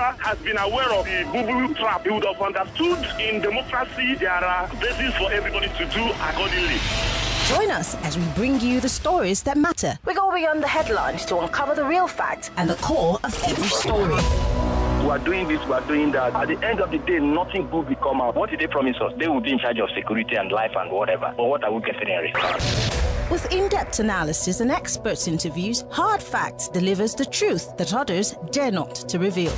voter has been aware of the boo-boo trap, he would have understood in democracy there are bases for everybody to do accordingly. Join us as we bring you the stories that matter. We go beyond the headlines to uncover the real facts and the core of every story. We are doing this, we are doing that. At the end of the day, nothing good will come out. What did they promise us? They will be in charge of security and life and whatever. But what are we getting in return? With in-depth analysis and experts interviews, Hard Facts delivers the truth that others dare not to reveal.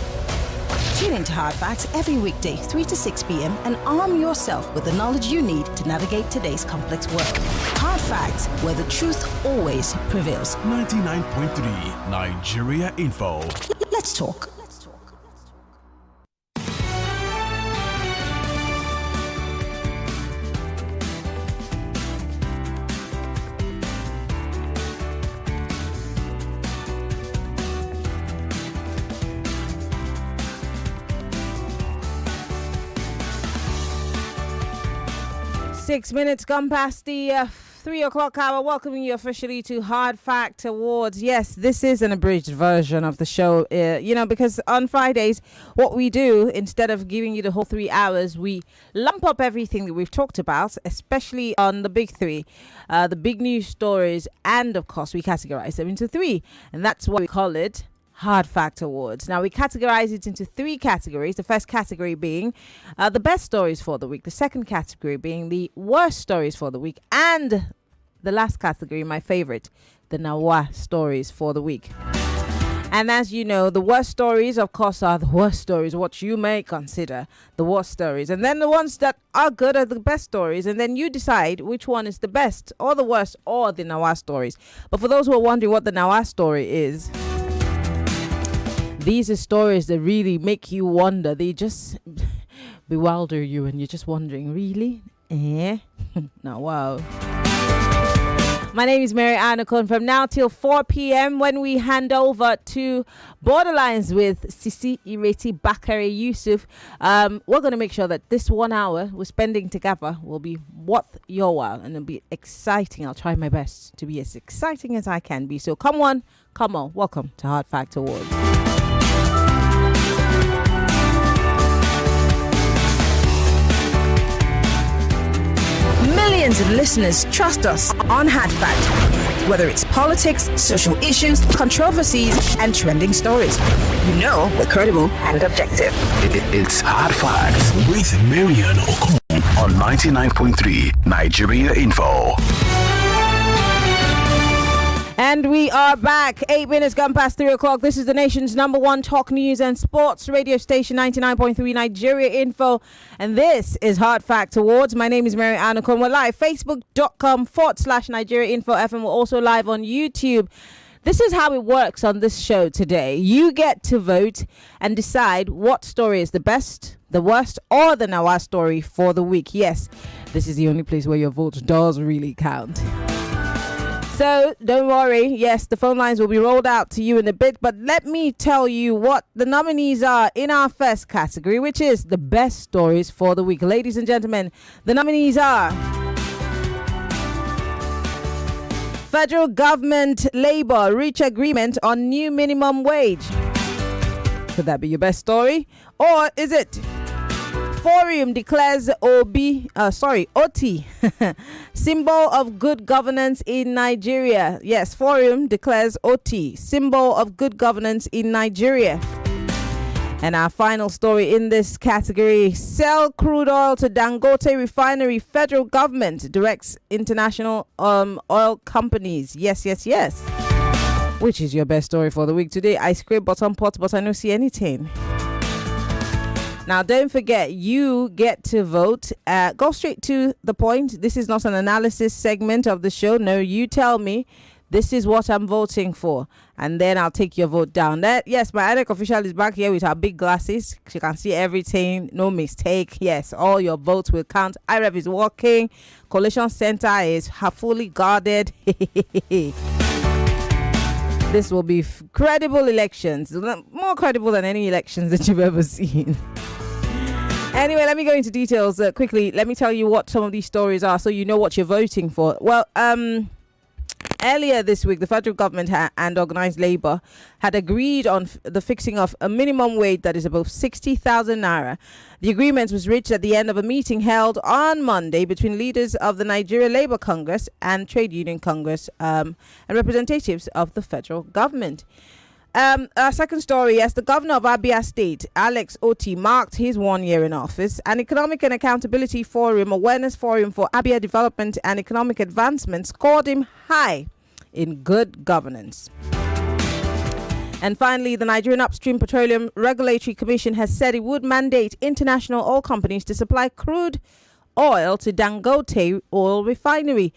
Tune into Hard Facts every weekday, 3 to 6 p.m. and arm yourself with the knowledge you need to navigate today's complex world. Hard Facts, where the truth always prevails. 99.3 Nigeria Info. Let's talk. 6 minutes gone past the 3 o'clock hour, welcoming you officially to Hard Fact Awards. Yes, this is an abridged version of the show, because on Fridays, what we do, instead of giving you the whole 3 hours, we lump up everything that we've talked about, especially on the big three, the big news stories, and of course, we categorize them into 3. And that's why we call it Hard Fact Awards. Now, we categorize it into 3 categories. The first category being the best stories for the week. The second category being the worst stories for the week. And the last category, my favorite, the Nawa stories for the week. And as you know, the worst stories, of course, are the worst stories, what you may consider the worst stories. And then the ones that are good are the best stories. And then you decide which one is the best or the worst or the Nawa stories. But for those who are wondering what the Nawa story is, these are stories that really make you wonder. They just bewilder you and you're just wondering, really? Now, wow. My name is Mary Okon. From now till 4 p.m. when we hand over to Borderlines with Sisi Ireti Bakare Yusuf, we're going to make sure that this 1 hour we're spending together will be worth your while and it'll be exciting. I'll try my best to be as exciting as I can be. So come on. Welcome to Hard Fact Awards. Millions of listeners trust us on Hard Fact. Whether it's politics, social issues, controversies, and trending stories, we're credible and objective. It's Hard Facts with Marian Okon on 99.3 Nigeria Info. And we are back. 8 minutes gone past 3 o'clock. This is the nation's #1 talk news and sports radio station, 99.3 Nigeria Info. And this is Hard Fact Awards. My name is Mary Okon. We're live. Facebook.com/Nigeria Info FM. We're also live on YouTube. This is how it works on this show today. You get to vote and decide what story is the best, the worst, or the Nawa story for the week. Yes, this is the only place where your vote does really count. So don't worry. Yes, the phone lines will be rolled out to you in a bit. But let me tell you what the nominees are in our first category, which is the best stories for the week. Ladies and gentlemen, the nominees are Federal Government Labour reach agreement on new minimum wage. Could that be your best story? Or is it Forum declares OT symbol of good governance in Nigeria? Yes, Forum declares OT symbol of good governance in Nigeria. And our final story in this category: sell crude oil to Dangote refinery. Federal government directs international oil companies. Yes. Which is your best story for the week today? I scrape bottom pot, but I don't see anything. Now, don't forget, you get to vote. Go straight to the point. This is not an analysis segment of the show. No, you tell me, this is what I'm voting for, and then I'll take your vote down. Yes, my INEC official is back here with her big glasses. She can see everything. No mistake. Yes, all your votes will count. IREV is working. Collation Center is fully guarded. This will be credible elections. More credible than any elections that you've ever seen. Anyway, let me go into details quickly. Let me tell you what some of these stories are so you know what you're voting for. Well, earlier this week, the federal government and organised labour had agreed on the fixing of a minimum wage that is above 60,000 naira. The agreement was reached at the end of a meeting held on Monday between leaders of the Nigeria Labour Congress and Trade Union Congress and representatives of the federal government. Our second story, as the governor of Abia State, Alex Oti, marked his 1 year in office, an Economic and Accountability Forum, Awareness Forum for Abia Development and Economic Advancement, scored him high in good governance. And finally, the Nigerian Upstream Petroleum Regulatory Commission has said it would mandate international oil companies to supply crude oil to Dangote Oil Refinery.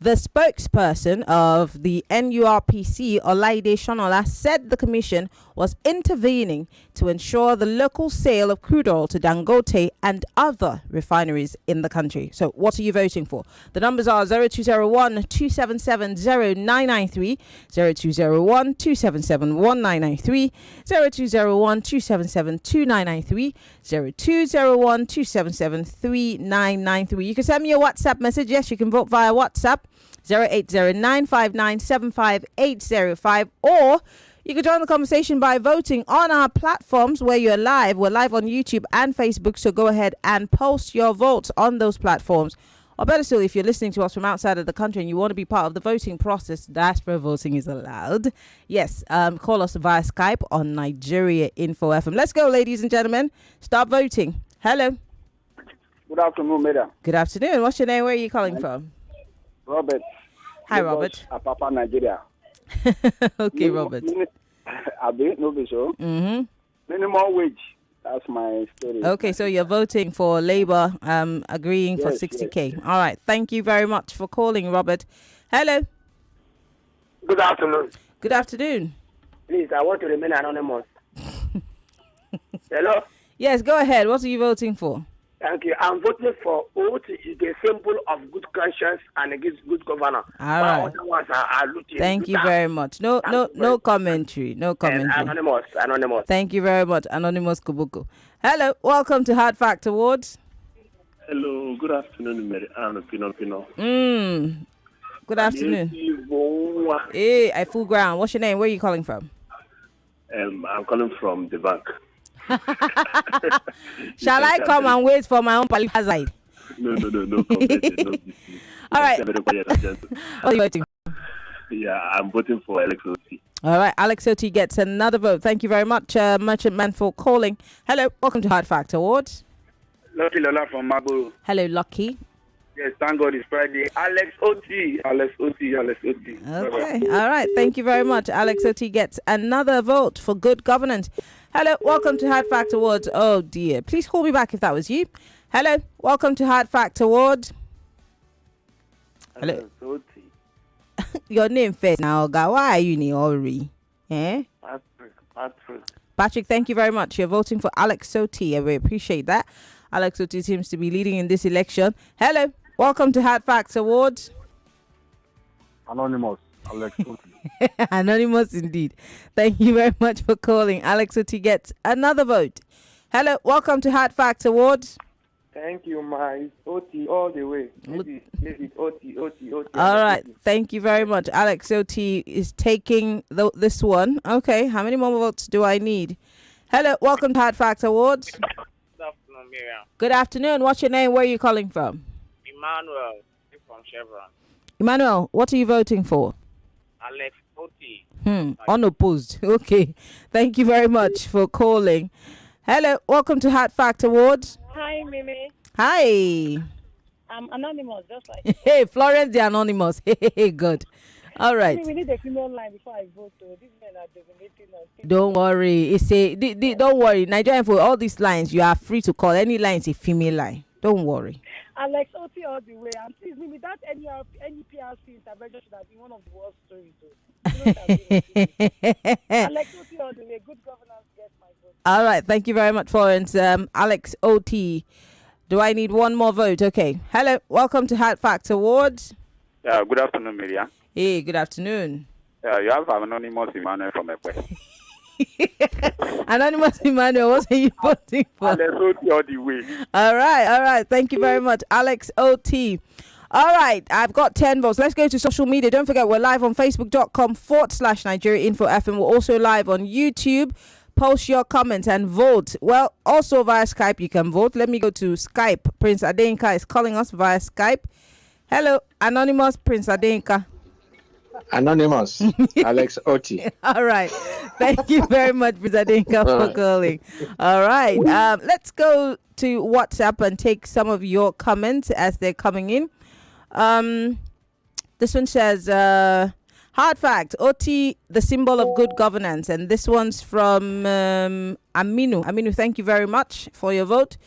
The spokesperson of the NURPC, Olaide Shonola, said the commission was intervening to ensure the local sale of crude oil to Dangote and other refineries in the country. So what are you voting for? The numbers are 0201 277 0993, 0201 277 1993, 0201 277 2993, 0201 277 3993. You can send me a WhatsApp message. Yes, you can vote via WhatsApp. 08095975805, or you can join the conversation by voting on our platforms where you're live. We're live on YouTube and Facebook, so go ahead and post your votes on those platforms. Or better still, if you're listening to us from outside of the country and you want to be part of the voting process, diaspora voting is allowed. Yes, call us via Skype on Nigeria Info FM. Let's go, ladies and gentlemen. Start voting. Hello. Good afternoon, madam. Good afternoon. What's your name? Where are you calling from? Robert. Hi, Robert. Apapa, Nigeria. Okay, Robert. I didn't know this. Mm-hmm. Minimum wage. That's my story. Okay, so you're voting for Labour, agreeing for 60K. Yes. All right. Thank you very much for calling, Robert. Hello. Good afternoon. Good afternoon. Please, I want to remain anonymous. Hello? Yes, go ahead. What are you voting for? Thank you. I'm voting for oath is the symbol of good conscience and against good governor. All right. Other ones are looting. Thank you very much. No commentary. No commentary. Anonymous. Thank you very much, Anonymous Kubuku. Hello. Welcome to Hard Fact Awards. Hello, good afternoon, Mary Ann Pino. Good afternoon. Hey, I full ground. What's your name? Where are you calling from? I'm calling from the bank. Shall I come and wait for my own side? No. All right. What are you voting for? Yeah, I'm voting for Alex Oti. All right. Alex Oti gets another vote. Thank you very much, Merchant Man, for calling. Hello. Welcome to Hard Fact Awards. Lucky Lola from Mabu. Hello, Lucky. Yes, thank God it's Friday. Alex Oti. Okay. All right. Thank you very much. Alex Oti gets another vote for good governance. Hello. Welcome to Hard Fact Awards. Oh, dear. Please call me back if that was you. Hello. Welcome to Hard Fact Awards. Hello. Your name first now, Oga. Why are you in a hurry? Patrick, thank you very much. You're voting for Alex Oti. I really appreciate that. Alex Oti seems to be leading in this election. Hello. Welcome to Hard Facts Awards. Anonymous. Alex Oti. Anonymous indeed. Thank you very much for calling. Alex Oti gets another vote. Hello. Welcome to Hard Facts Awards. Thank you, my Oti all the way. Maybe Oti. All right. Thank you very much. Alex Oti is taking this one. Okay. How many more votes do I need? Hello. Welcome to Hard Facts Awards. Good afternoon, Miriam. Good afternoon. What's your name? Where are you calling from? Emmanuel from Chevron. Emmanuel, what are you voting for? Alex Oti. Unopposed. Okay. Thank you very much for calling. Hello. Welcome to Hard Fact Awards. Hi, Mimi. Hi. I'm anonymous, just like Hey, Florence the Anonymous. Hey, good. All right. we need a female line before I vote. These men are dominating us. Don't worry. Don't worry. Nigerian, for all these lines, you are free to call any line is a female line. Don't worry. Alex Oti all the way. And please, Mimi, that any PRC intervention should have been one of the worst stories. Alex Oti all the way. Good governance gets my vote. All right. Thank you very much, Florence. Alex Oti. Do I need one more vote? Okay. Hello. Welcome to Hard Facts Awards. Good afternoon, Miriam. Hey, good afternoon. You have Anonymous Emmanuel from Ekwe. Anonymous Emmanuel, what are you voting for? Alex Oti all the way. All right. Thank you very much, Alex Oti. All right, I've got 10 votes. Let's go to social media. Don't forget, we're live on facebook.com/Nigeria Info FM. We're also live on YouTube. Post your comments and vote. Well, also via Skype, you can vote. Let me go to Skype. Prince Adenka is calling us via Skype. Hello, Anonymous Prince Adenka. Anonymous, Alex Oti. All right. Thank you very much, Prince Adenka, for calling. All right. Let's go to WhatsApp and take some of your comments as they're coming in. This one says, hard fact, OT, the symbol of good governance. And this one's from Aminu. Aminu, thank you very much for your vote.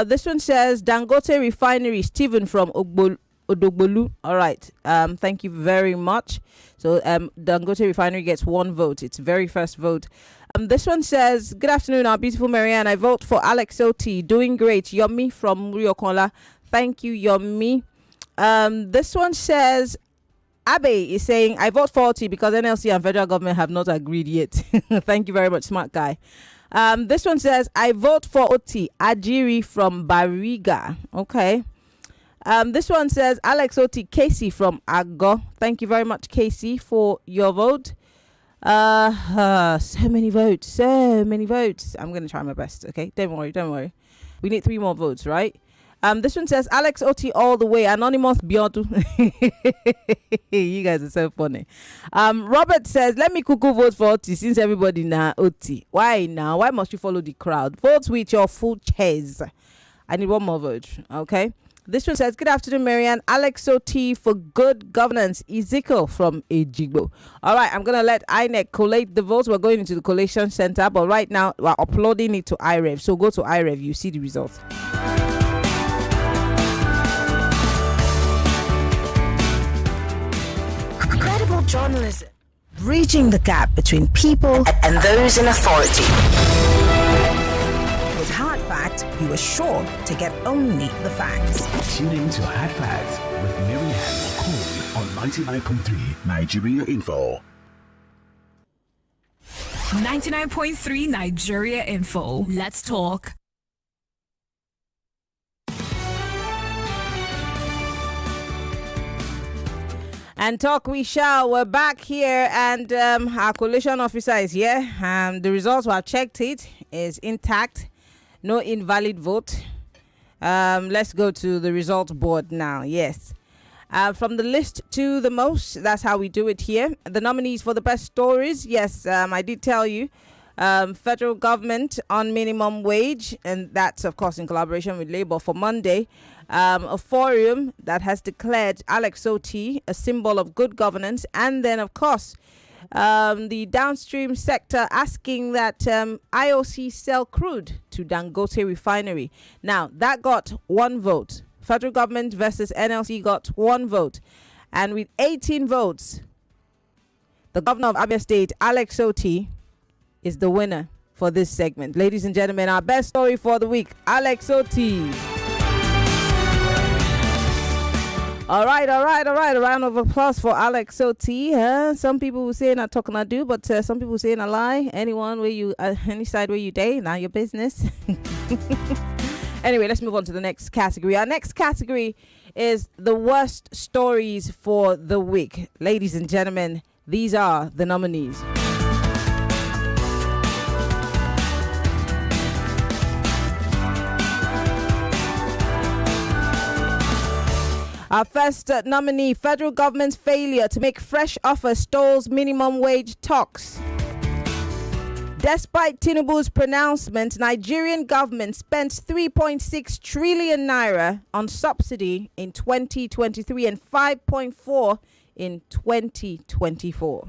This one says, Dangote Refinery, Stephen from Odogbolu. All right. Thank you very much. So Dangote Refinery gets 1 vote. It's very first vote. This one says, good afternoon, our beautiful Marianne. I vote for Alex OT. Doing great. Yomi from Okon. Thank you, Yomi. This one says, Abe is saying, I vote for OT because NLC and federal government have not agreed yet. Thank you very much, smart guy. This one says, I vote for OT. Ajiri from Bariga. Okay. This one says, Alex OT. Casey from Ago. Thank you very much, Casey, for your vote. So many votes. I'm going to try my best. Okay. Don't worry. We need 3 more votes, right? This one says, Alex OT all the way. Anonymous Biodu. You guys are so funny. Robert says, let me cuckoo vote for OT since everybody now OT. Why now? Why must you follow the crowd? Vote with your full chest. I need 1 more vote. Okay. This one says, good afternoon, Marianne. Alex OT for good governance. Ezekiel from Ejigbo. All right, I'm going to let INEC collate the votes. We're going into the collation center, but right now we're uploading it to iRev. So go to iRev, you see the results. Credible journalism, bridging the gap between people and those in authority. With Hard Facts, you are sure to get only the facts. Tune in to Hard Facts with Marianne Okon on 99.3 Nigeria Info. 99.3 Nigeria Info. Let's talk. And talk we shall. We're back here, and our coalition officer is here. The results we have checked it is intact. No invalid vote. Let's go to the results board now. Yes. From the list to the most, that's how we do it here. The nominees for the best stories. Yes, I did tell you. Federal government on minimum wage, and that's of course in collaboration with Labour for Monday. A forum that has declared Alex OT a symbol of good governance, and then of course the downstream sector asking that IOC sell crude to Dangote Refinery. Now that got 1 vote. Federal government versus NLC got 1 vote, and with 18 votes, the governor of Abia State, Alex OT, is the winner for this segment. Ladies and gentlemen, our best story for the week, Alex OT. All right. A round of applause for Alex OT. Some people will say not talking I do, but some people say I lie. Anyone where you, any side where you day, now your business. Anyway, let's move on to the next category. Our next category is the worst stories for the week. Ladies and gentlemen, these are the nominees. Our first nominee, federal government's failure to make fresh offer stalls minimum wage talks. Despite Tinubu's pronouncement, Nigerian government spent 3.6 trillion naira on subsidy in 2023 and 5.4 in 2024.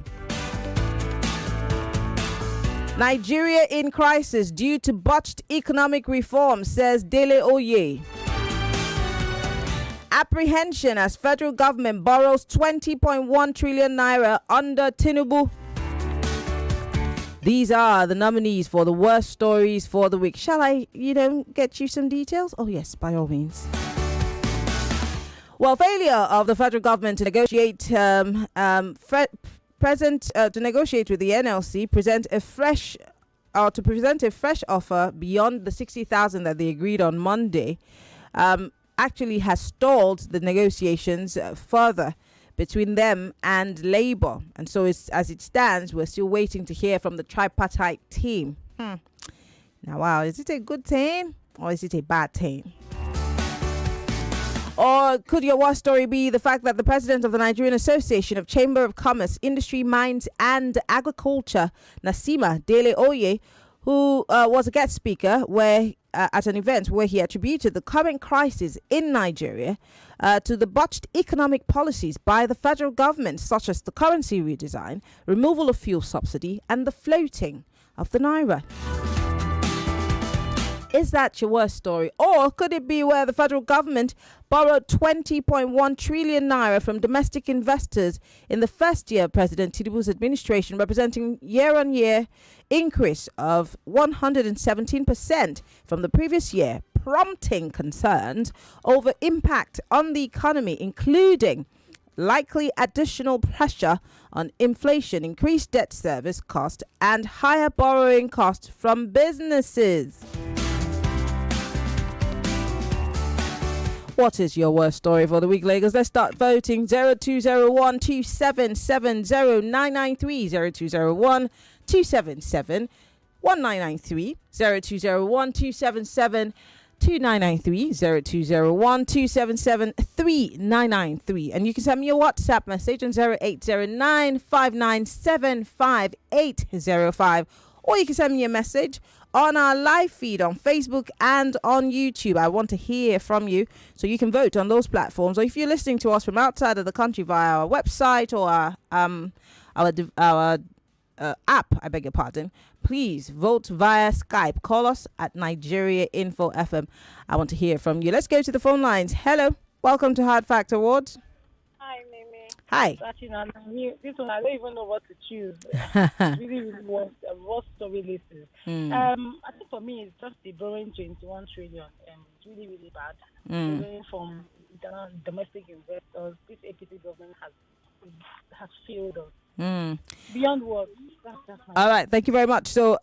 Nigeria in crisis due to botched economic reform, says Dele Oye. Apprehension as federal government borrows 20.1 trillion naira under Tinubu. These are the nominees for the worst stories for the week. Shall I, get you some details? Oh, yes, by all means. Well, failure of the federal government to negotiate to negotiate with the NLC, present a fresh offer beyond the 60,000 that they agreed on Monday. actually has stalled the negotiations further between them and Labour. And so as it stands, we're still waiting to hear from the tripartite team. Now, wow, is it a good thing or is it a bad thing? Or could your worst story be the fact that the president of the Nigerian Association of Chamber of Commerce, Industry, Mines and Agriculture, Nasima Dele Oye, who was a guest speaker where at an event where he attributed the current crisis in Nigeria to the botched economic policies by the federal government, such as the currency redesign, removal of fuel subsidy and the floating of the naira. Is that your worst story? Or could it be where the federal government borrowed 20.1 trillion naira from domestic investors in the first year of President Tinubu's administration, representing year-on-year increase of 117% from the previous year, prompting concerns over impact on the economy, including likely additional pressure on inflation, increased debt service cost, and higher borrowing costs from businesses? What is your worst story for the week, Lagos? Let's start voting. 0201 277 0993 0201 277 1993 0201 277 2993 0201 277 3993. And you can send me a WhatsApp message on 0809 597 5805, or you can send me a message on our live feed on Facebook and on YouTube. I want to hear from you, so you can vote on those platforms. Or if you're listening to us from outside of the country via our website or our app, I beg your pardon, please vote via Skype. Call us at Nigeria Info FM. I want to hear from you. Let's go to the phone lines. Hello, welcome to Hard Fact Awards. Hi, Mimi. Hi. This one, I don't even know what to choose. really want what story this is. I think for me, it's just the borrowing 21 trillion. It's really, really bad. Borrowing from domestic investors. This APC government has failed us. Beyond what? That's All right, thank you very much. So,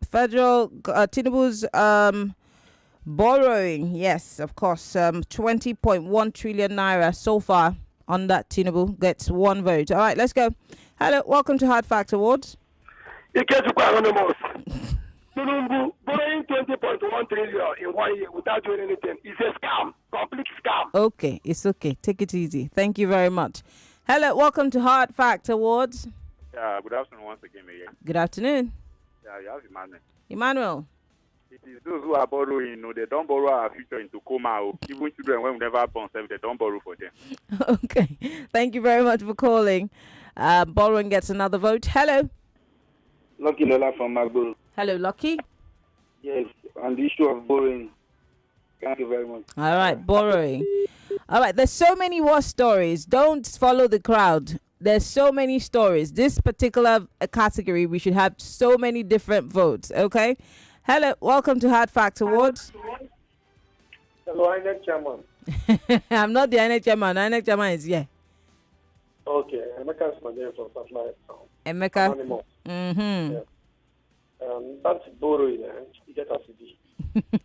federal Tinubu's borrowing, yes, of course, 20.1 trillion naira so far. On that, Tinubu gets one vote. All right, let's go. Hello, welcome to Hard Fact Awards. Anonymous. Tinubu borrowing 20.1 trillion in 1 year without doing anything is a scam, complete scam. Okay, it's okay. Take it easy. Thank you very much. Hello, welcome to Hard Fact Awards. Yeah, good afternoon once again, Mayor. Good afternoon. Yeah, you have Emmanuel. Emmanuel. It is those who are borrowing, they don't borrow our future into coma. Even children, when we never born, they don't borrow for them. Okay, thank you very much for calling. Borrowing gets another vote. Hello. Lucky Lola from Magboro. Hello, Lucky. Yes, on the issue of borrowing. Thank you very much. All right, borrowing. All right, there's so many war stories. Don't follow the crowd. There's so many stories. This particular category, we should have so many different votes, okay? Hello, welcome to Hard Fact Awards. Hello, INEC chairman. I'm not the INEC chairman. INEC chairman is here. Okay, Emeka is my name from Satellite. Emeka. Anonymous. Yeah. That's borrowing, you get a CD.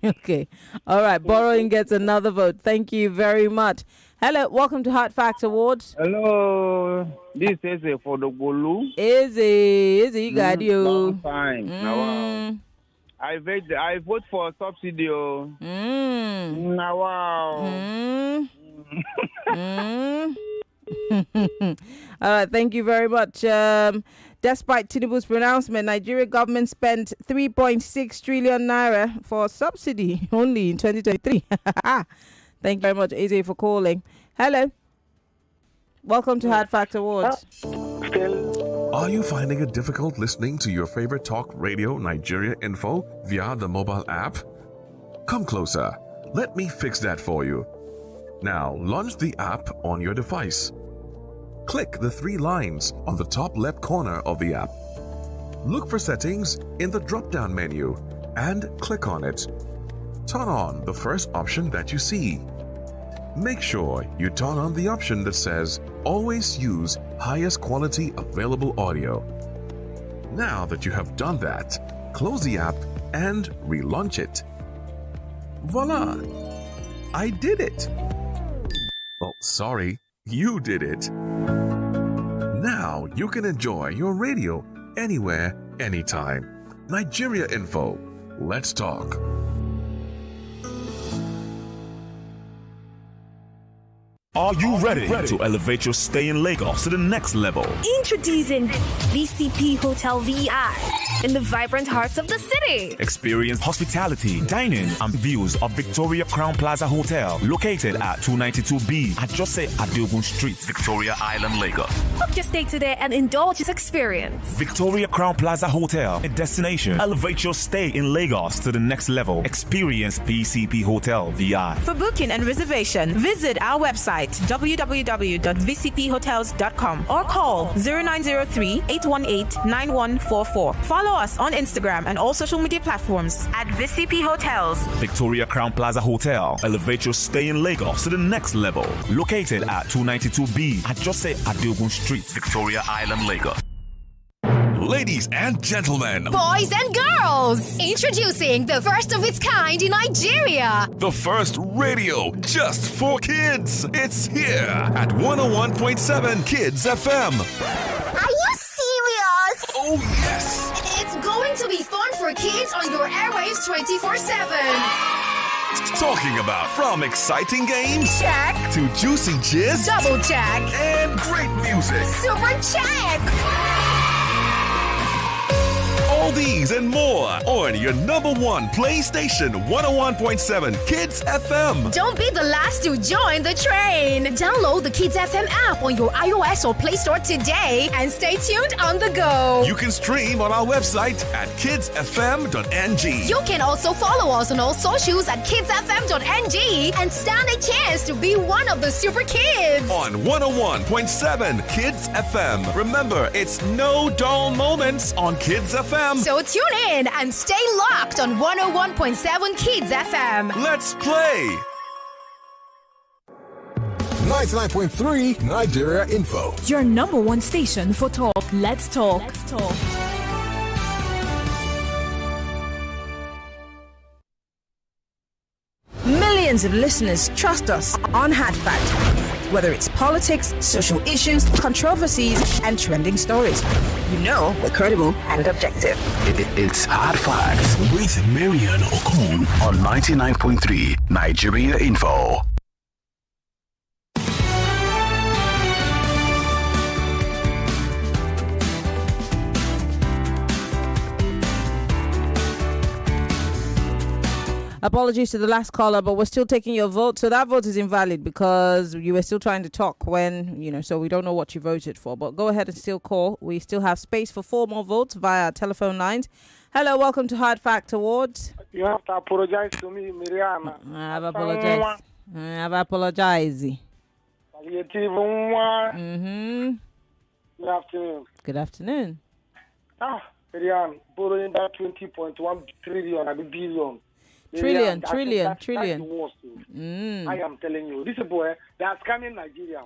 Okay. All right, borrowing gets another vote. Thank you very much. Hello, welcome to Hard Fact Awards. Hello, this is for the Bolu. Easy, you got you. Long time. Now, I vote for subsidy. Now, wow. All right, thank you very much. Despite Tinubu's pronouncement, Nigeria government spent 3.6 trillion naira for subsidy only in 2023. Thank you very much, AJ, for calling. Hello. Welcome to Hard Fact Awards. Are you finding it difficult listening to your favorite talk radio Nigeria Info via the mobile app? Come closer. Let me fix that for you. Now, launch the app on your device. Click the 3 lines on the top left corner of the app. Look for settings in the drop-down menu and click on it. Turn on the first option that you see. Make sure you turn on the option that says always use highest quality available audio. Now that you have done that, close the app and relaunch it. Voila! I did it. Oh, sorry, you did it. Now you can enjoy your radio anywhere, anytime. Nigeria Info. Let's talk. Are you ready to elevate your stay in Lagos to the next level? Introducing VCP Hotel VI in the vibrant heart of the city. Experience hospitality, dining, and views of Victoria Crown Plaza Hotel, located at 292B Ajose Adeogun Street, Victoria Island, Lagos. Book your stay today and indulge this experience. Victoria Crown Plaza Hotel, a destination. Elevate your stay in Lagos to the next level. Experience VCP Hotel VI. For booking and reservation, visit our website www.vcphotels.com or call 0903-818-9144. Follow us on Instagram and all social media platforms at VCP Hotels. Victoria Crown Plaza Hotel. Elevate your stay in Lagos to the next level. Located at 292B Ajose Adeogun Street, Victoria Island, Lagos. Ladies and gentlemen, boys and girls, introducing the first of its kind in Nigeria. The first radio just for kids. It's here at 101.7 Kids FM. Are you serious? Oh, yes. It's going to be fun for kids on your airwaves 24/7. Talking about from exciting games, check, to juicy gist, double check, and great music, super check. All these and more on your number one play station, 101.7 Kids FM. Don't be the last to join the train. Download the Kids FM app on your iOS or Play Store today and stay tuned on the go. You can stream on our website at kidsfm.ng. You can also follow us on all socials at kidsfm.ng and stand a chance to be one of the super kids. On 101.7 Kids FM. Remember, it's no dull moments on Kids FM. So tune in and stay locked on 101.7 Kids FM. Let's play. 99.3 Nigeria Info. Your number one station for talk. Let's talk. Let's talk. Millions of listeners trust us on Hard Fact. Whether it's politics, social issues, controversies, and trending stories. You know we're credible and objective. It's Hard Facts with Marian Okon on 99.3 Nigeria Info. Apologies to the last caller, but we're still taking your vote. So that vote is invalid because you were still trying to talk when, so we don't know what you voted for. But go ahead and still call. We still have space for 4 more votes via telephone lines. Hello, welcome to Hard Fact Awards. You have to apologize to me, Miriam. I've apologized. I've apologized. Mm-hmm. Good afternoon. Good afternoon. Miriam, borrowing that 20.1 trillion and billion. Trillion. That's the worst. I am telling you. This boy, they are scamming Nigeria.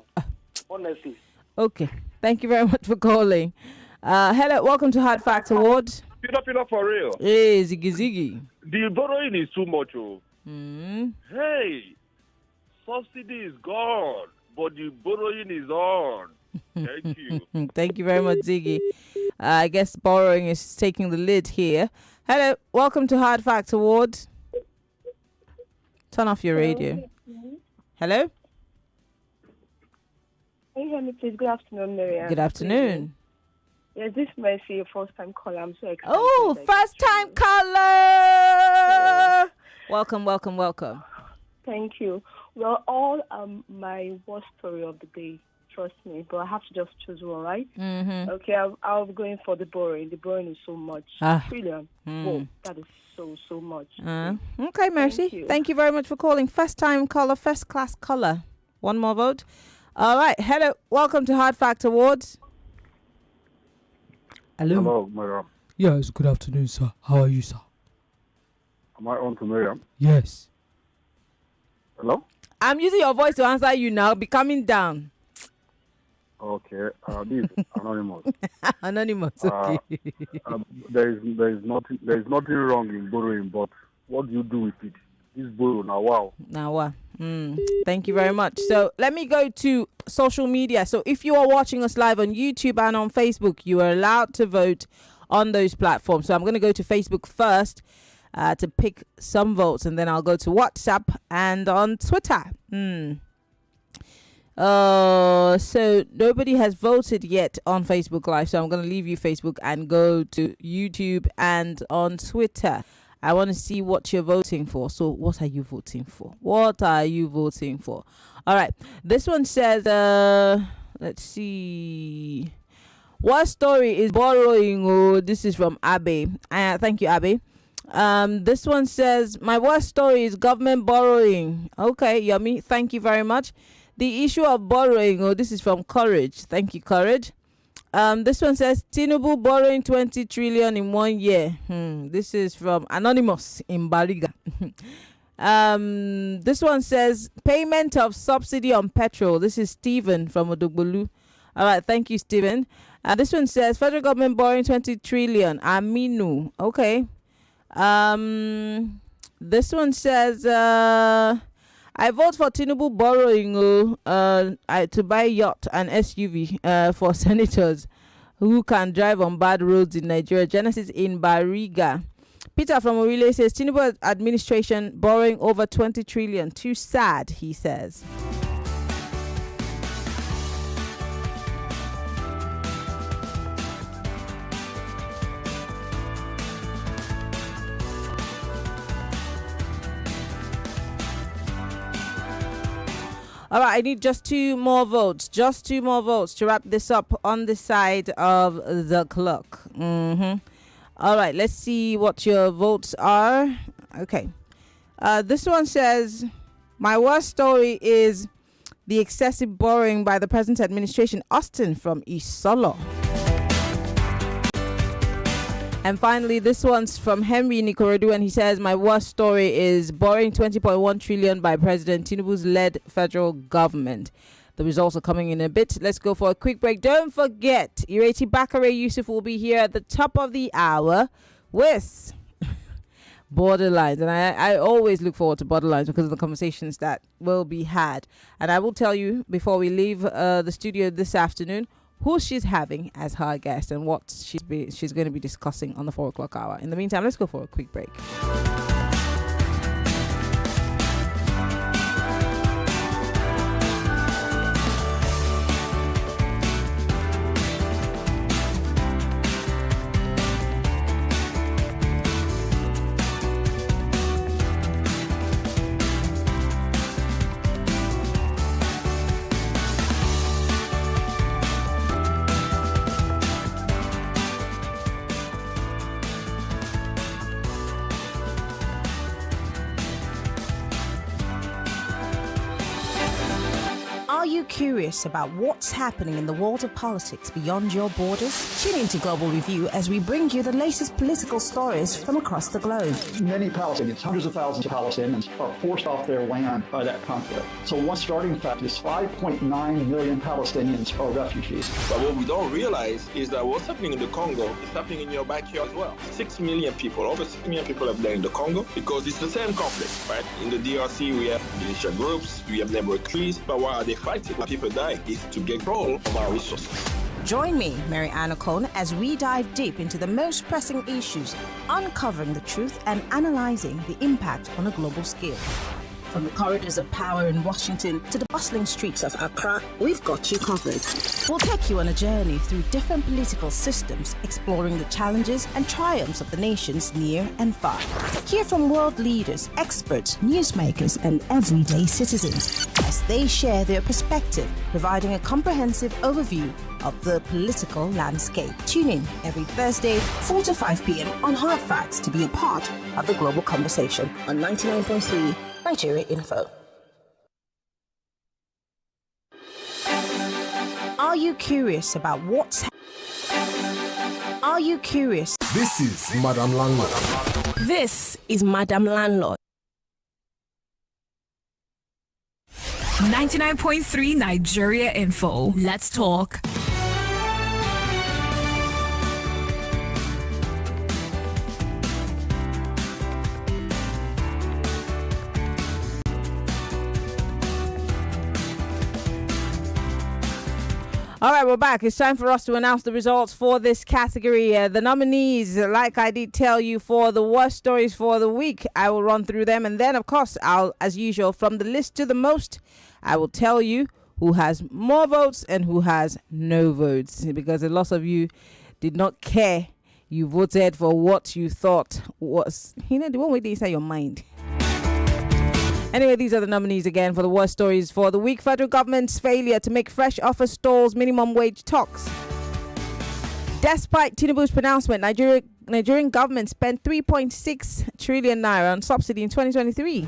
Honestly. Okay. Thank you very much for calling. Hello, welcome to Hard Fact Awards. Pillar for real. Hey, Ziggy. The borrowing is too much. Hey, subsidy is gone, but the borrowing is on. Thank you. Thank you very much, Ziggy. I guess borrowing is taking the lead here. Hello, welcome to Hard Fact Awards. Turn off your radio. Hello? Can you hear me, please? Good afternoon, Miriam. Good afternoon. Yes, this is Mercy, your first-time caller. I'm so excited. Oh, first-time caller! Welcome. Thank you. Well, all my worst story of the day, trust me, but I have to just choose one, right? Mm-hmm. Okay, I'll be going for the borrowing. The borrowing is so much. Trillion. Whoa, that is so much. Okay, Mercy. Thank you very much for calling. First-time caller, first-class caller. One more vote. All right. Hello. Welcome to Hard Fact Awards. Hello, Miriam. Yes, good afternoon, sir. How are you, sir? Am I on to Miriam? Yes. Hello? I'm using your voice to answer you now. Be coming down. Okay. This is Anonymous. Anonymous, okay. There is nothing wrong in borrowing, but what do you do with it? This borrow now, wow. Now what? Thank you very much. So let me go to social media. So if you are watching us live on YouTube and on Facebook, you are allowed to vote on those platforms. So I'm going to go to Facebook first to pick some votes, and then I'll go to WhatsApp and on Twitter. So nobody has voted yet on Facebook Live, so I'm going to leave you Facebook and go to YouTube and on Twitter. I want to see what you're voting for. So what are you voting for? What are you voting for? All right. This one says, let's see. What story is borrowing? Oh, this is from Abe. Thank you, Abe. This one says, my worst story is government borrowing. Okay, Yummy. Thank you very much. The issue of borrowing. Oh, this is from Courage. Thank you, Courage. This one says Tinubu borrowing 20 trillion in 1 year. This is from Anonymous in Bariga. This one says payment of subsidy on petrol. This is Stephen from Odogbolu. All right, thank you, Stephen. This one says federal government borrowing 20 trillion. Aminu. Okay. This one says I vote for Tinubu borrowing to buy yacht and SUV for senators who can drive on bad roads in Nigeria. Genesis in Bariga. Peter from Orile says Tinubu administration borrowing over 20 trillion. Too sad, he says. All right, I need just two more votes. Just two more votes to wrap this up on the side of the clock. All right, let's see what your votes are. Okay. This one says, my worst story is the excessive borrowing by the present administration. Austin from Isolo. And finally, this one's from Henry Nikorodu, and he says, my worst story is borrowing 20.1 trillion by President Tinubu's led federal government. The results are coming in a bit. Let's go for a quick break. Don't forget, Ireti Bakare Yusuf will be here at the top of the hour with Borderlines. And I always look forward to Borderlines because of the conversations that will be had. And I will tell you before we leave the studio this afternoon who she's having as her guest and what she's going to be discussing on the 4 o'clock hour. In the meantime, let's go for a quick break. Are you curious about what's happening in the world of politics beyond your borders? Tune into Global Review as we bring you the latest political stories from across the globe. Many Palestinians, hundreds of thousands of Palestinians, are forced off their land by that conflict. So one starting fact is 5.9 million Palestinians are refugees. But what we don't realize is that what's happening in the Congo is happening in your backyard as well. 6 million people, over 6 million people are there in the Congo because it's the same conflict, right? In the DRC, we have militia groups, we have neighborhood trees, but why are they fighting? Why people die is to get control of our resources. Join me, Mary Ann Okon, as we dive deep into the most pressing issues, uncovering the truth and analyzing the impact on a global scale. From the corridors of power in Washington to the bustling streets of Accra, we've got you covered. We'll take you on a journey through different political systems, exploring the challenges and triumphs of the nations near and far. Hear from world leaders, experts, newsmakers, and everyday citizens as they share their perspective, providing a comprehensive overview of the political landscape. Tune in every Thursday, 4 to 5 p.m. on Hard Facts to be a part of the global conversation on 99.3 Nigeria Info. Are you curious about what's Are you curious? This is Madam Landlord. This is Madam Landlord. 99.3 Nigeria Info. Let's talk. All right, we're back. It's time for us to announce the results for this category. The nominees, like I did tell you, for the worst stories for the week, I will run through them. And then, of course, I'll, as usual, from the least to the most, I will tell you who has more votes and who has no votes. Because a lot of you did not care. You voted for what you thought was, the one way they say your mind. Anyway, these are the nominees again for the worst stories for the week. Federal government's failure to make fresh offer stalls minimum wage talks. Despite Tinubu's pronouncement, Nigerian government spent 3.6 trillion naira on subsidy in 2023.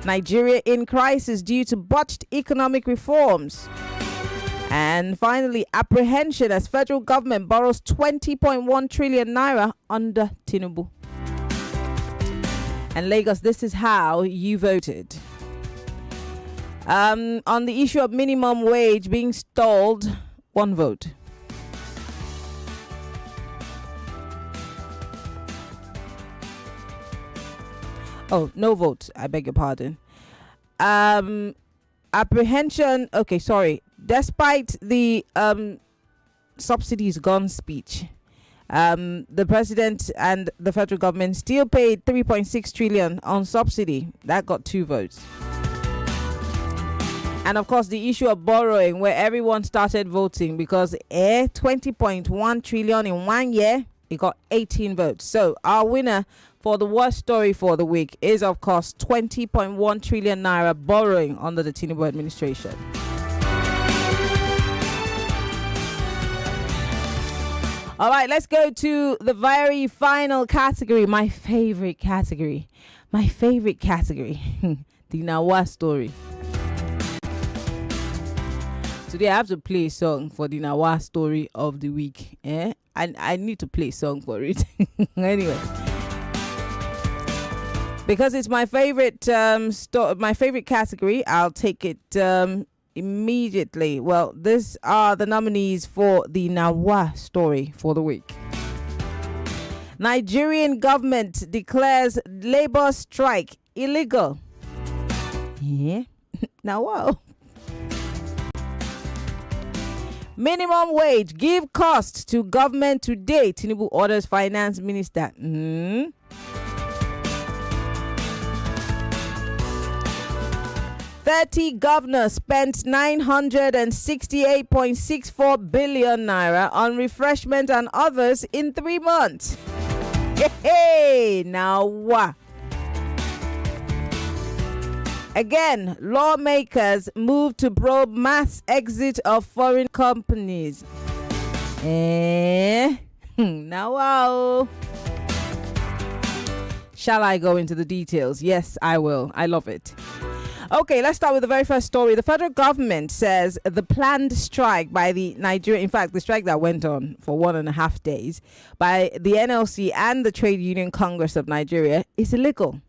Nigeria in crisis due to botched economic reforms. And finally, apprehension as federal government borrows 20.1 trillion naira under Tinubu. And Lagos, this is how you voted. On the issue of minimum wage being stalled, 1 vote. Oh, no vote. I beg your pardon. Apprehension. Okay, sorry. Despite the subsidies gone speech, the president and the federal government still paid 3.6 trillion on subsidy. That got 2 votes. And of course, the issue of borrowing, where everyone started voting because 20.1 trillion in 1 year, it got 18 votes. So our winner for the worst story for the week is, of course, 20.1 trillion naira borrowing under the Tinubu administration. All right, let's go to the very final category, my favorite category. The Nawa story. Today I have to play a song for the Nawa story of the week. I need to play a song for it. Anyway. Because it's my favorite my favorite category, I'll take it immediately. Well, these are the nominees for the Nawa story for the week. Nigerian government declares labor strike illegal. Yeah. Nawa. Minimum wage give cost to government today. Tinubu orders finance minister. 30 governors spent 968.64 billion naira on refreshment and others in 3 months. Hey, now what? Again, lawmakers move to probe mass exit of foreign companies. Now wow. Shall I go into the details? Yes, I will. I love it. Okay, let's start with the very first story. The federal government says the planned strike by the Nigeria, in fact, the strike that went on for 1.5 days by the NLC and the Trade Union Congress of Nigeria is illegal.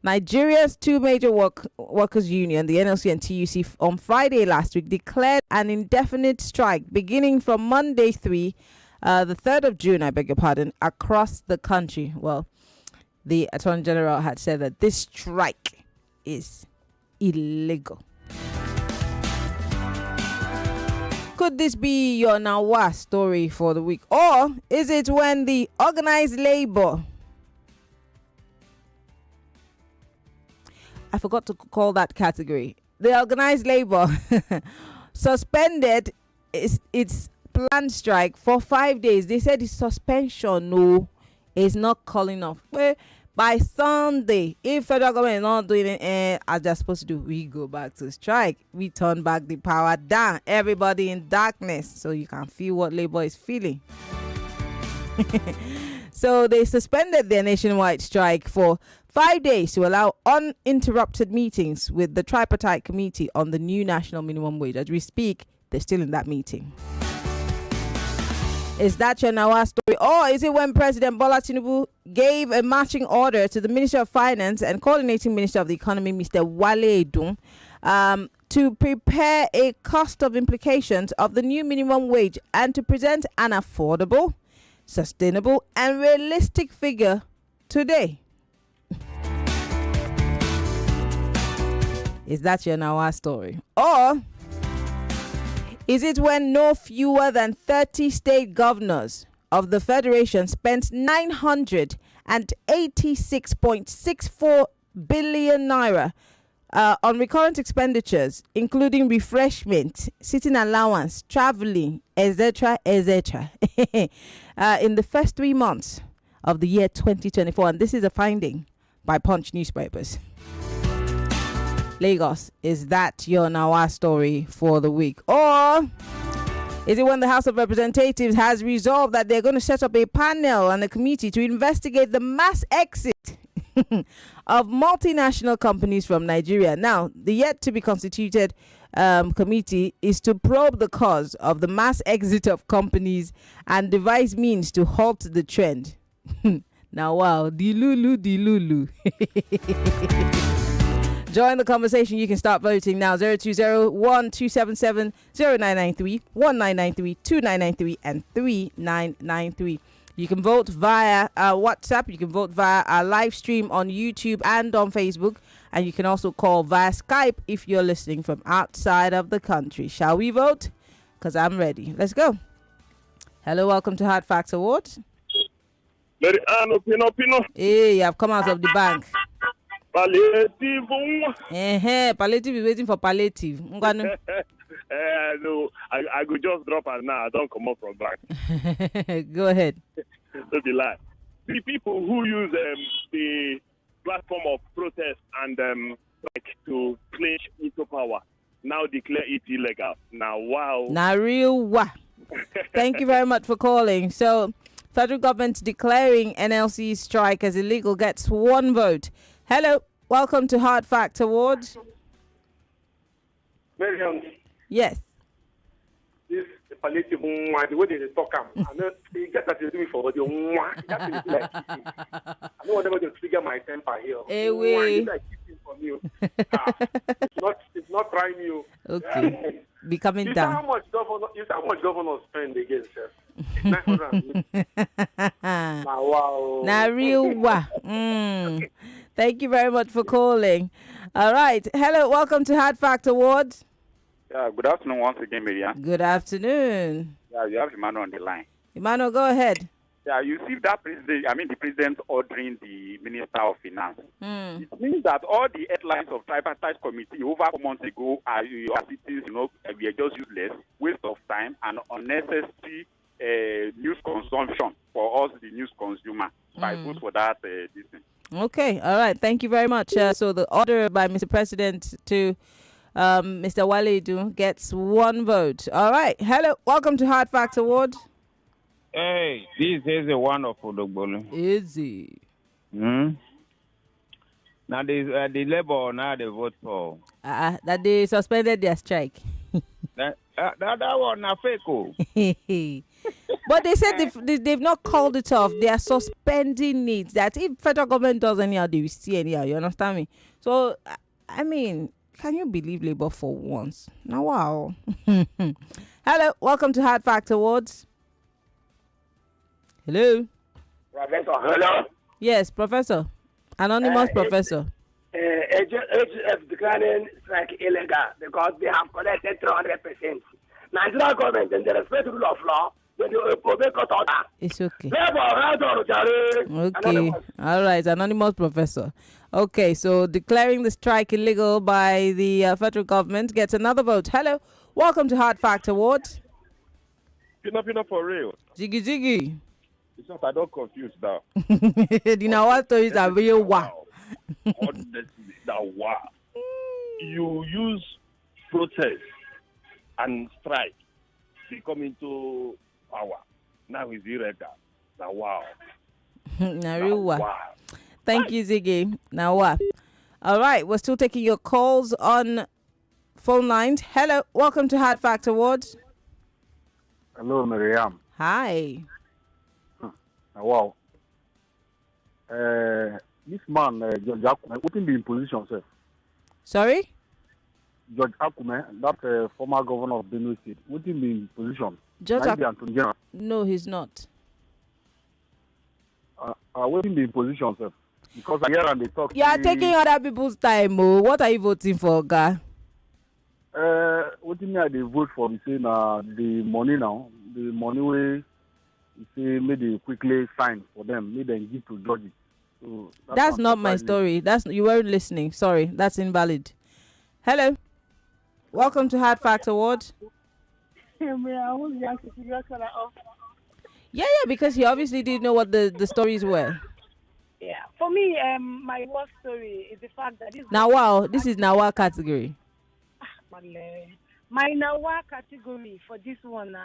Nigeria's 2 major workers' union, the NLC and TUC, on Friday last week declared an indefinite strike beginning from Monday the 3rd of June, I beg your pardon, across the country. Well, the Attorney General had said that this strike is illegal. Could this be your Nawa story for the week? Or is it when the organized labor, I forgot to call that category, the organized labor suspended its planned strike for 5 days? They said the suspension is not calling off. Well, by Sunday, if federal government is not doing it as they're supposed to do, we go back to strike. We turn back the power down. Everybody in darkness, so you can feel what labor is feeling. So they suspended their nationwide strike for 5 days to allow uninterrupted meetings with the tripartite committee on the new national minimum wage. As we speak, they're still in that meeting. Is that your Nawa story? Or is it when President Bola Tinubu gave a marching order to the Minister of Finance and Coordinating Minister of the Economy, Mr. Wale Edun, to prepare a cost of implications of the new minimum wage and to present an affordable, sustainable and realistic figure today? Is that your Nawa story? Or Is it when no fewer than 30 state governors of the Federation spent 986.64 billion naira on recurrent expenditures, including refreshment, sitting allowance, traveling, etc., etc., in the first 3 months of the year 2024? And this is a finding by Punch newspapers. Lagos, is that your Nawa story for the week? Or is it when the House of Representatives has resolved that they're going to set up a panel and a committee to investigate the mass exit of multinational companies from Nigeria? Now, the yet to be constituted committee is to probe the cause of the mass exit of companies and devise means to halt the trend. Now, wow, dilulu. Join the conversation. You can start voting now. 020-1277-0993, 1993, 2993, and 3993. You can vote via WhatsApp. You can vote via our live stream on YouTube and on Facebook. And you can also call via Skype if you're listening from outside of the country. Shall we vote? Because I'm ready. Let's go. Hello, welcome to Hard Facts Awards. Pino. Hey, I've come out of the bank. Palliative. Palliative is waiting for palliative. No, I could just drop her now. I don't come up from back. Go ahead. Don't be lie. The people who use the platform of protest and to clinch into power now declare it illegal. Now, wow. Now, real wow. Thank you very much for calling. So, federal government declaring NLC strike as illegal gets one vote. Hello, welcome to Hard Fact Awards. Miriam. Yes. This palliative, the way they talk, I know you get that you do it for the I don't want to trigger my temper here. Hey, wait. It's not trying you. Okay. Be coming you down. How much governors spend against us? 900. Wow. Now, real wow. Thank you very much for calling. All right. Hello, welcome to Hard Fact Awards. Yeah, good afternoon once again, Miriam. Good afternoon. Yeah, you have Emmanuel on the line. Emmanuel, go ahead. Yeah, you see that the president ordering the Minister of Finance. It means that all the headlines of tripartite committee over 4 months ago are cities, we are just useless, waste of time, and unnecessary news consumption for us, the news consumer. So I vote for that this thing. Okay, all right. Thank you very much. So the order by Mr. President to Mr. Waledu gets one vote. All right. Hello, welcome to Hard Facts Award. Hey, this is a wonderful Dogbolo. Easy. Now the Labour now they vote for that they suspended their strike. that one na fake. But they said they've not called it off. They are suspending it. That if federal government does anyhow, they will see anyhow. You understand me? So, I mean, can you believe Labour for once? Now, wow. Hello, welcome to Hard Fact Awards. Hello. Professor, hello. Yes, Professor. Anonymous Professor. HF declaring strike illegal because they have collected 300%. Nigeria government, in the respect rule of law, it's okay. Okay. All right. Anonymous Professor. Okay. So declaring the strike illegal by the federal government gets another vote. Hello. Welcome to Hard Fact Awards. Pino for real. Ziggy. It's not, I don't confuse now. You know what stories are real? Wow. Honestly, now wow. You use protest and strike to come into power. Now it's illegal. Now wow. Now real wow. Thank you, Ziggy. Now wow. All right, we're still taking your calls on phone lines. Hello, welcome to Hard Fact Awards. Hello, Miriam. Hi. Wow. This man, George Akume, wouldn't be in position, sir. Sorry? George Akume, that former governor of Benue State, wouldn't be in position. George No, he's not. Wouldn't be in position, sir. Because I hear and they talk. You are taking other people's time, oh. What are you voting for, guy? what do you mean they vote for? You say the money now, the money way. You say maybe quickly sign for them, maybe then give to judges. So that's not my story. You weren't listening. Sorry, that's invalid. Hello, welcome to Hard Facts Award. Yeah, because he obviously didn't know what the stories were. Yeah, for me, my worst story is the fact that this is Nawa category. My Nawa category for this one,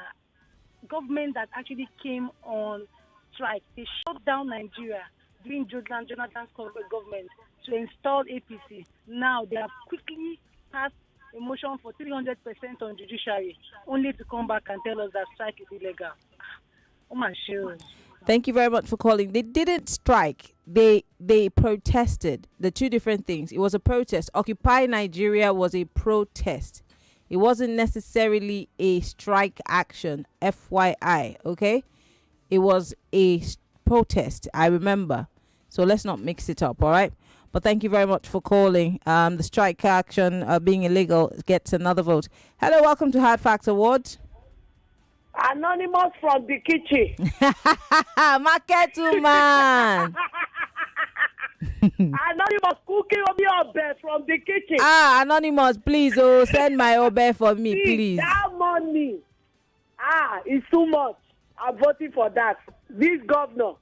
government that actually came on strike. They shut down Nigeria during Jonathan's government to install APC. Now they have quickly passed a motion for 300% on judiciary, only to come back and tell us that strike is illegal. Oh my shit. Thank you very much for calling. They didn't strike. They protested. The two different things. It was a protest. Occupy Nigeria was a protest. It wasn't necessarily a strike action. FYI, okay? It was a protest. I remember. So let's not mix it up, all right? But thank you very much for calling. The strike action being illegal gets another vote. Hello, welcome to Hard Facts Awards. Anonymous from the kitchen. Market woman. Anonymous cooking on your bed from the kitchen. Anonymous, please, send my obe for me, please. That money, it's too much. I'm voting for that. This governor,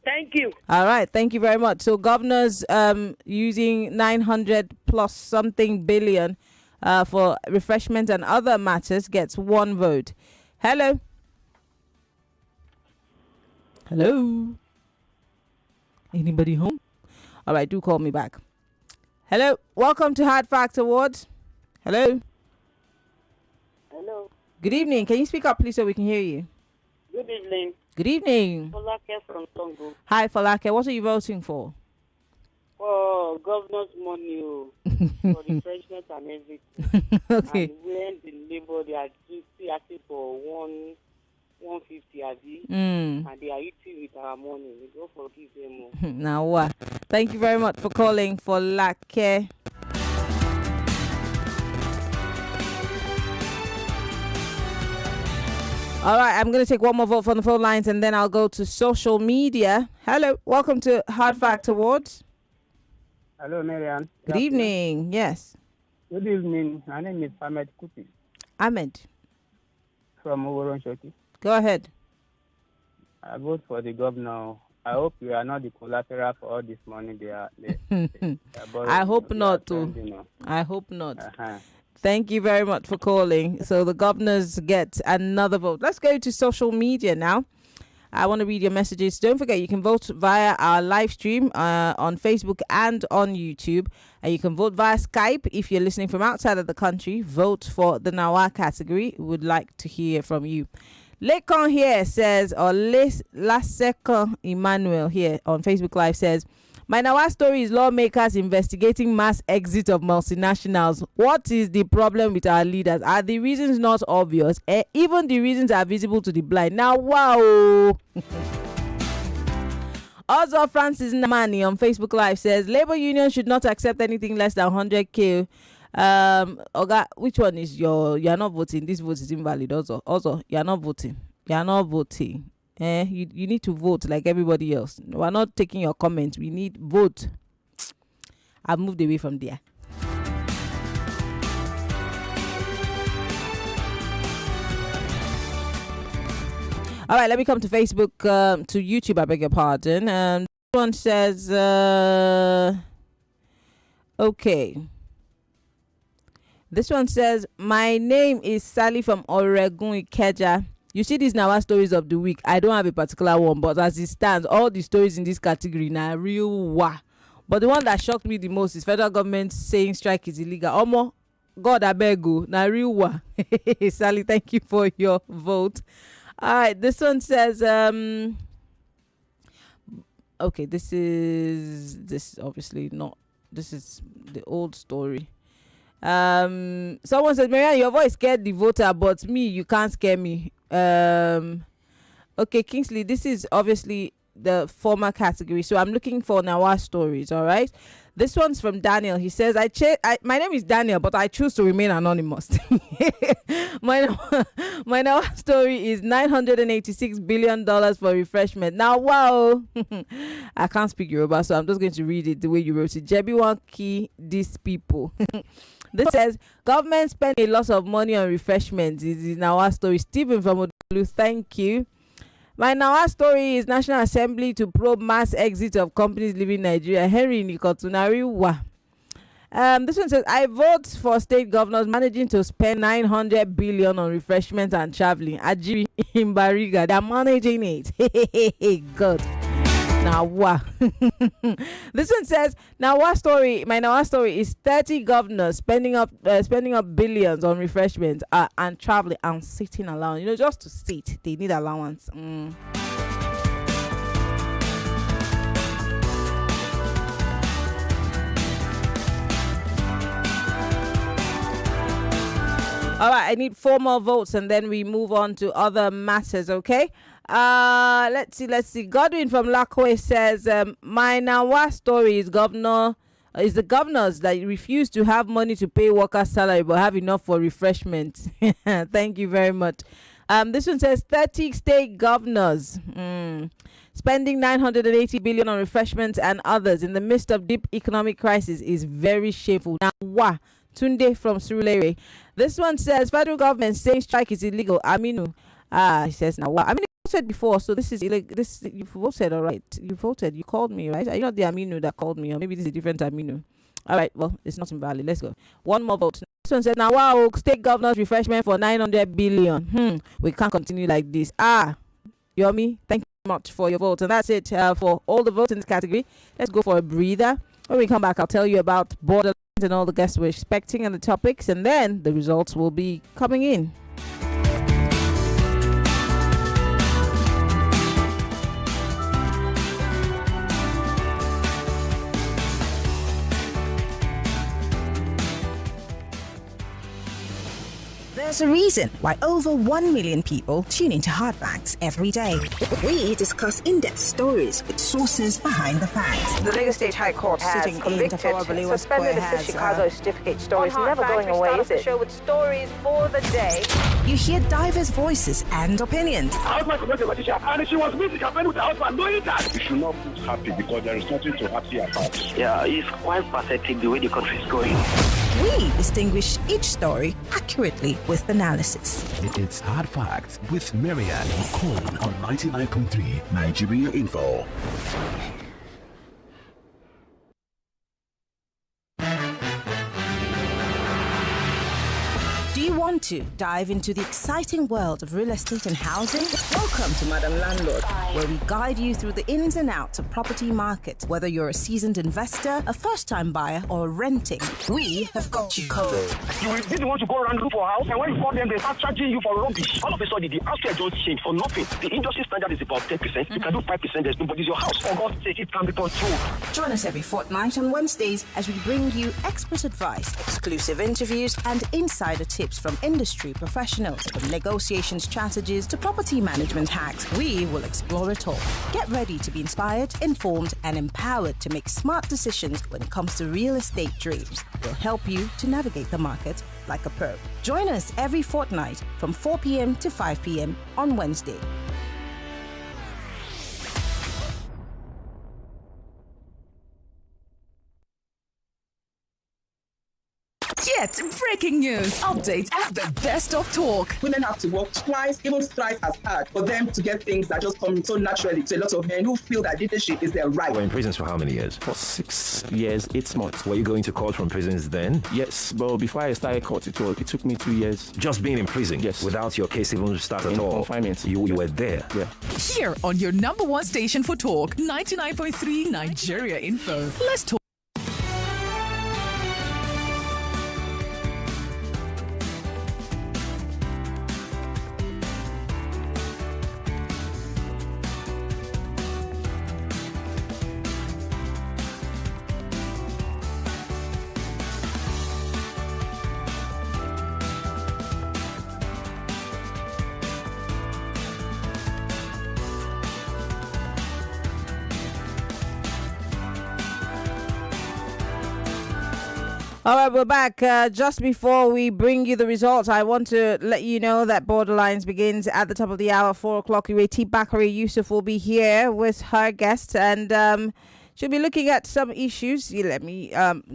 thank you. All right, thank you very much. So governors using 900 plus something billion for refreshment and other matters gets one vote. Hello. Anybody home? All right, do call me back. Hello, welcome to Hard Facts Awards. Hello. Good evening. Can you speak up, please, so we can hear you? Good evening. Good evening. Folake from Tongo. Hi, Folake. What are you voting for? Oh, governor's money for refreshment and everything. Okay. And when the labor, they are still asking for 150 Mm. and they are eating with our money. We don't forgive them. Now what? Thank you very much for calling, Folake. All right, I'm going to take one more vote from the phone lines and then I'll go to social media. Hello, welcome to Hard Fact Awards. Hello, Marian. Good evening. Yes. Good evening. My name is Ahmed Kuti. Ahmed. From Oworonshoti. Go ahead. I vote for the governor. I hope we are not the collateral for all this money they are I hope not, too. I hope not. Thank you very much for calling. So the governors get another vote. Let's go to social media now. I want to read your messages. Don't forget, you can vote via our live stream on Facebook and on YouTube. And you can vote via Skype. If you're listening from outside of the country, vote for the Nawa category. We would like to hear from you. Okon here says, or Laseka Emmanuel here on Facebook Live says, my Nawa story is lawmakers investigating mass exit of multinationals. What is the problem with our leaders? Are the reasons not obvious? Even the reasons are visible to the blind. Now, wow. Also, Francis Namani on Facebook Live says, Labour Union should not accept anything less than 100k. Oga, which one is you're not voting? This vote is invalid. Also, you're not voting. You're not voting. You need to vote like everybody else. We're not taking your comments. We need vote. I've moved away from there. All right, let me come to Facebook, to YouTube, I beg your pardon. This one says, okay. This one says, my name is Sally from Oregon, Ikeja. You see these Nawa stories of the week. I don't have a particular one, but as it stands, all the stories in this category now real wah. But the one that shocked me the most is federal government saying strike is illegal. Omo, God I beg you, na real wah. Sally, thank you for your vote. All right, this one says, okay, this is obviously not. This is the old story. Someone said, Marianne, your voice scared the voter, but me, you can't scare me. Okay, Kingsley, this is obviously the former category. So I'm looking for Nawa stories. All right. This one's from Daniel. He says, my name is Daniel, but I choose to remain anonymous. my Nawa story is $986 billion for refreshment. Now, wow. I can't speak Yoruba, so I'm just going to read it the way you wrote it. Jebi won't key these people. This says, government spend a lot of money on refreshments. This is Nawa story. Stephen from Odolu, thank you. My Nawa story is National Assembly to probe mass exit of companies leaving Nigeria. Henry Nikotunariwa. This one says, I vote for state governors managing to spend 900 billion on refreshments and traveling. Ajiri in Bariga, they're managing it. God. Nawa. This one says, my Nawa story is 30 governors spending up billions on refreshments and traveling and sitting allowance. Just to sit, they need allowance. All right, I need 4 more votes and then we move on to other matters, okay? Let's see. Godwin from Lakwe says, my Nawa story is the governors that refuse to have money to pay workers' salary but have enough for refreshments. Thank you very much. This one says 30 state governors spending 980 billion on refreshments and others in the midst of deep economic crisis is very shameful. Nawa. Tunde from Surulere. This one says federal government saying strike is illegal. Aminu. He says now. I mean, you said before, so this is illegal. This you voted, all right. You voted. You called me, right? Are you not the Aminu that called me, or maybe this is a different Aminu? All right. Well, it's not invalid. Let's go. 1 more vote. This one says now. Wow, state governors refreshment for 900 billion. We can't continue like this. Yomi, thank you much for your vote, and that's it for all the votes in this category. Let's go for a breather. When we come back, I'll tell you about border and all the guests we're expecting and the topics, and then the results will be coming in. There's a reason why over 1 million people tune into Hard Facts every day. We discuss in-depth stories with sources behind the facts. The Lagos State High Court has convicted, suspended the Chicago certificate story. It's never going away, is it? Show with stories for the day. You hear diverse voices and opinions. And she was meeting her friend with her husband, knowing that. You should not be happy because there is nothing to happy about. Yeah, it's quite pathetic the way the country is going. We distinguish each story accurately with analysis. It's Hard Facts with Marianne Okon on 99.3 Nigeria Info. Do you want to dive into the exciting world of real estate and housing? Welcome to Madam Landlord, where we guide you through the ins and outs of property market. Whether you're a seasoned investor, a first-time buyer, or renting, we have got you covered. You didn't want to go around look for a house, and when you call them, they start charging you for rubbish. All of a sudden, the house just changed for nothing. The industry standard is about 10%. You can do 5%, there's nobody's your house. For God's sake, it can be controlled. Join us every fortnight on Wednesdays as we bring you expert advice, exclusive interviews, and insider tips from industry professionals. From negotiation strategies to property management hacks, we will explore it all. Get ready to be inspired, informed, and empowered to make smart decisions when it comes to real estate dreams. We'll help you to navigate the market like a pro. Join us every fortnight from 4 p.m. to 5 p.m. on Wednesday. Get breaking news, updates, and the best of talk. Women have to work twice, even thrice as hard for them to get things that just come so naturally to a lot of men who feel that leadership is their right. We're in prisons for how many years? For 6 years, 8 months. Were you going to court from prisons then? Yes, but before I started court, it took me 2 years. Just being in prison? Yes. Without your case even start at all? In confinement. You were there? Yeah. Here on your number one station for talk, 99.3 Nigeria Info. Let's talk. All right, we're back. Just before we bring you the results, I want to let you know that Borderlines begins at the top of the hour, 4 o'clock. Ireti Bakari Yusuf will be here with her guests, and she'll be looking at some issues. Let me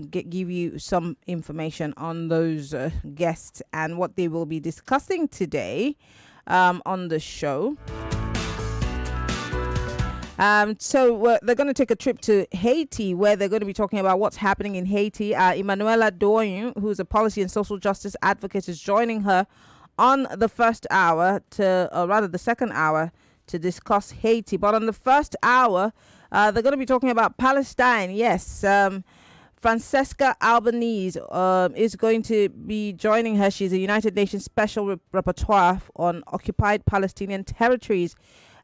give you some information on those guests and what they will be discussing today on the show. So they're going to take a trip to Haiti, where they're going to be talking about what's happening in Haiti. Emmanuela Doyon, who's a policy and social justice advocate, is joining her on the first hour the second hour, to discuss Haiti. But on the first hour, they're going to be talking about Palestine. Yes, Francesca Albanese is going to be joining her. She's a United Nations Special Rapporteur on occupied Palestinian territories.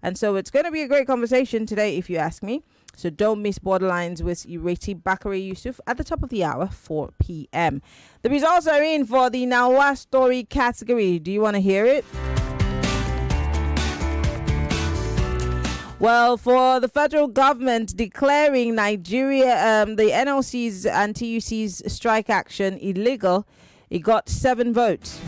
And so it's going to be a great conversation today, if you ask me. So don't miss Borderlines with Ireti Bakari Yusuf at the top of the hour, 4 p.m. The results are in for the Nawa Story category. Do you want to hear it? Well, for the federal government declaring Nigeria, the NLC's and TUC's strike action illegal, it got 7 votes.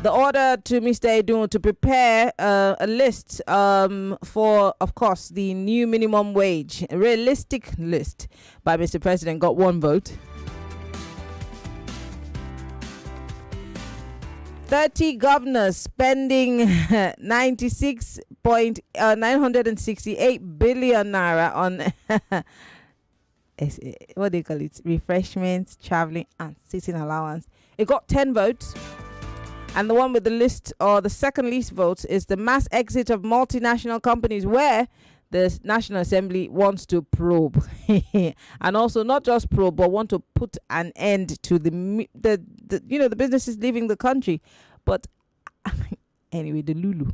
The order to Mr. Edun to prepare a list for, of course, the new minimum wage, a realistic list by Mr. President, got 1 vote. 30 governors spending 968 billion naira on what do you call it? Refreshments, traveling, and sitting allowance. It got 10 votes. And the one with the list, or the second least votes, is the mass exit of multinational companies, where the National Assembly wants to probe. And also not just probe, but want to put an end to the businesses leaving the country. But anyway, the Lulu.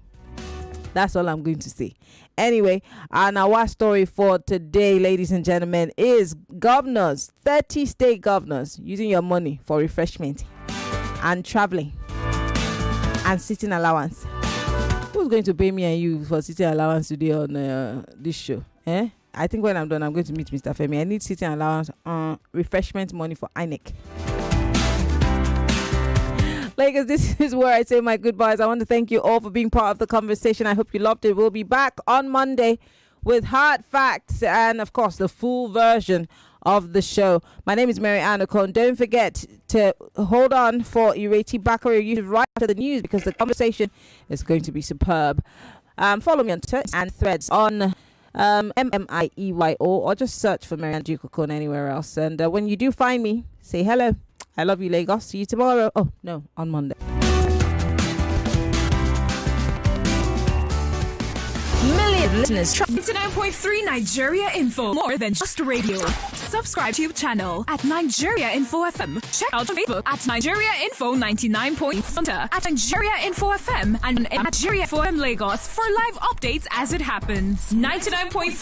That's all I'm going to say. Anyway, our story for today, ladies and gentlemen, is governors, 30 state governors, using your money for refreshment and traveling and sitting allowance. Who's going to pay me and you for sitting allowance today on this show? I think when I'm done, I'm going to meet Mr. Femi. I need sitting allowance on refreshment money for INEC. Ladies, this is where I say my goodbyes. I want to thank you all for being part of the conversation. I hope you loved it. We'll be back on Monday with hard facts and, of course, the full version of the show. My name is Mary Ann Okon. Don't forget to hold on for Ireti Bakari right after the news, because the conversation is going to be superb. Follow me on Twitter and Threads on MMIEYO, or just search for Mary Ann Okon anywhere else. And when you do find me, say hello. I love you, Lagos. See you tomorrow. Oh, no, on Monday. Million listeners. 99.3 Nigeria Info. More than just radio. Subscribe to YouTube channel at Nigeria Info FM. Check out Facebook at Nigeria Info 99.3 at Nigeria Info FM and at Nigeria FM Lagos for live updates as it happens. 99.3